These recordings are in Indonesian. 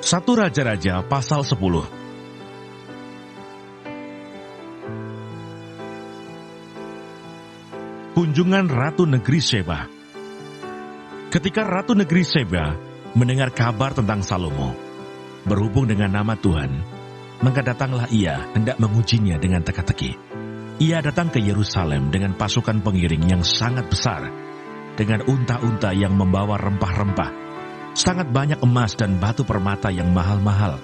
1 Raja-Raja pasal 10. Kunjungan Ratu Negeri Sheba. Ketika Ratu Negeri Sheba mendengar kabar tentang Salomo, berhubung dengan nama Tuhan, maka datanglah ia hendak mengujinya dengan teka-teki. Ia datang ke Yerusalem dengan pasukan pengiring yang sangat besar, dengan unta-unta yang membawa rempah-rempah, sangat banyak emas dan batu permata yang mahal-mahal.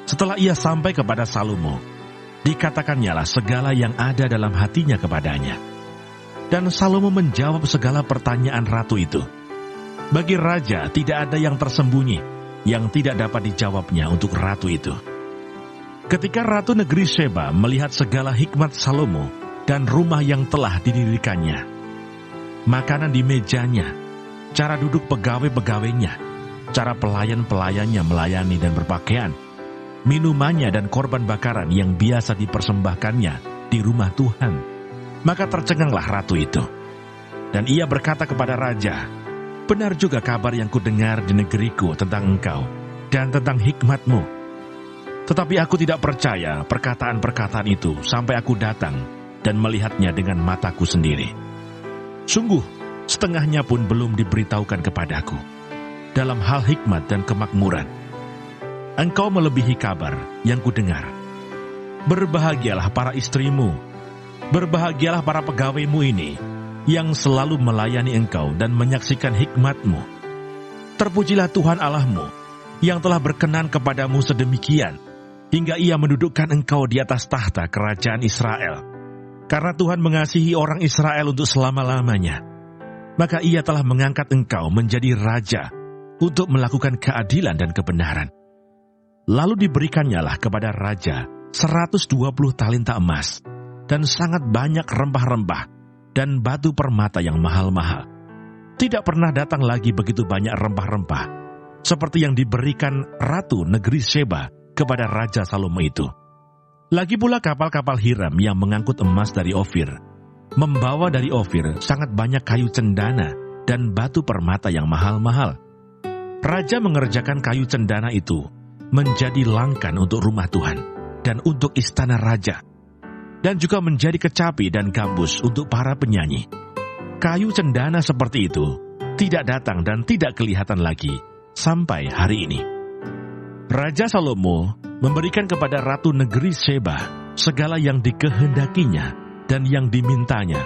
Setelah ia sampai kepada Salomo, dikatakannya lah segala yang ada dalam hatinya kepadanya. Dan Salomo menjawab segala pertanyaan ratu itu. Bagi raja tidak ada yang tersembunyi, yang tidak dapat dijawabnya untuk ratu itu. Ketika Ratu Negeri Sheba melihat segala hikmat Salomo dan rumah yang telah didirikannya, makanan di mejanya, cara duduk pegawai-pegawainya, cara pelayan-pelayannya melayani dan berpakaian, minumannya dan korban bakaran yang biasa dipersembahkannya di rumah Tuhan, maka tercenganglah ratu itu. Dan ia berkata kepada raja, "Benar juga kabar yang kudengar di negeriku tentang engkau dan tentang hikmatmu. Tetapi aku tidak percaya perkataan-perkataan itu sampai aku datang dan melihatnya dengan mataku sendiri. Sungguh, setengahnya pun belum diberitahukan kepadaku. Dalam hal hikmat dan kemakmuran, engkau melebihi kabar yang kudengar. Berbahagialah para istrimu, berbahagialah para pegawaimu ini, yang selalu melayani engkau dan menyaksikan hikmatmu. Terpujilah Tuhan Allahmu, yang telah berkenan kepadamu sedemikian, hingga ia mendudukkan engkau di atas tahta kerajaan Israel. Karena Tuhan mengasihi orang Israel untuk selama-lamanya, maka ia telah mengangkat engkau menjadi raja untuk melakukan keadilan dan kebenaran." Lalu diberikannya lah kepada raja 120 talenta emas, dan sangat banyak rempah-rempah dan batu permata yang mahal-mahal. Tidak pernah datang lagi begitu banyak rempah-rempah seperti yang diberikan Ratu Negeri Sheba kepada Raja Salomo itu. Lagi pula kapal-kapal Hiram yang mengangkut emas dari Ofir, membawa dari Ofir sangat banyak kayu cendana dan batu permata yang mahal-mahal. Raja mengerjakan kayu cendana itu menjadi langkan untuk rumah Tuhan dan untuk istana raja, dan juga menjadi kecapi dan gambus untuk para penyanyi. Kayu cendana seperti itu tidak datang dan tidak kelihatan lagi sampai hari ini. Raja Salomo memberikan kepada Ratu Negeri Sheba segala yang dikehendakinya dan yang dimintanya,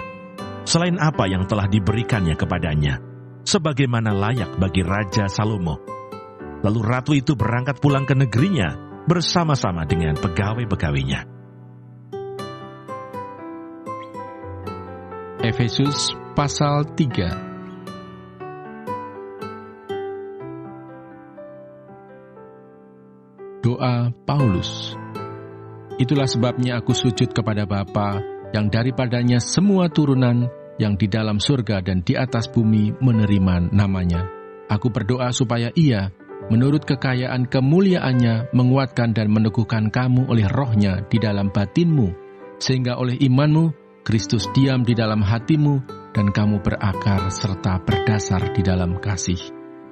selain apa yang telah diberikannya kepadanya, sebagaimana layak bagi Raja Salomo. Lalu ratu itu berangkat pulang ke negerinya bersama-sama dengan pegawai-pegawainya. Efesus pasal 3. Doa Paulus. Itulah sebabnya aku sujud kepada Bapa, yang daripadanya semua turunan yang di dalam surga dan di atas bumi menerima namanya. Aku berdoa supaya ia, menurut kekayaan kemuliaannya, menguatkan dan meneguhkan kamu oleh rohnya di dalam batinmu, sehingga oleh imanmu Kristus diam di dalam hatimu, dan kamu berakar serta berdasar di dalam kasih.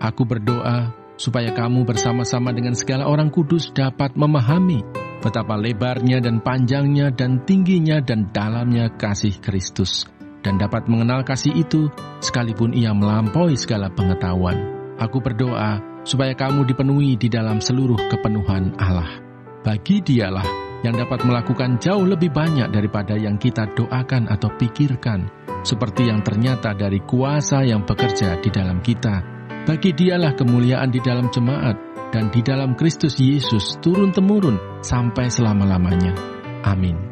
Aku berdoa supaya kamu bersama-sama dengan segala orang kudus dapat memahami betapa lebarnya dan panjangnya dan tingginya dan dalamnya kasih Kristus, dan dapat mengenal kasih itu sekalipun ia melampaui segala pengetahuan. Aku berdoa supaya kamu dipenuhi di dalam seluruh kepenuhan Allah. Bagi Dialah yang dapat melakukan jauh lebih banyak daripada yang kita doakan atau pikirkan, seperti yang ternyata dari kuasa yang bekerja di dalam kita. Bagi Dialah kemuliaan di dalam jemaat dan di dalam Kristus Yesus turun-temurun sampai selama-lamanya. Amin.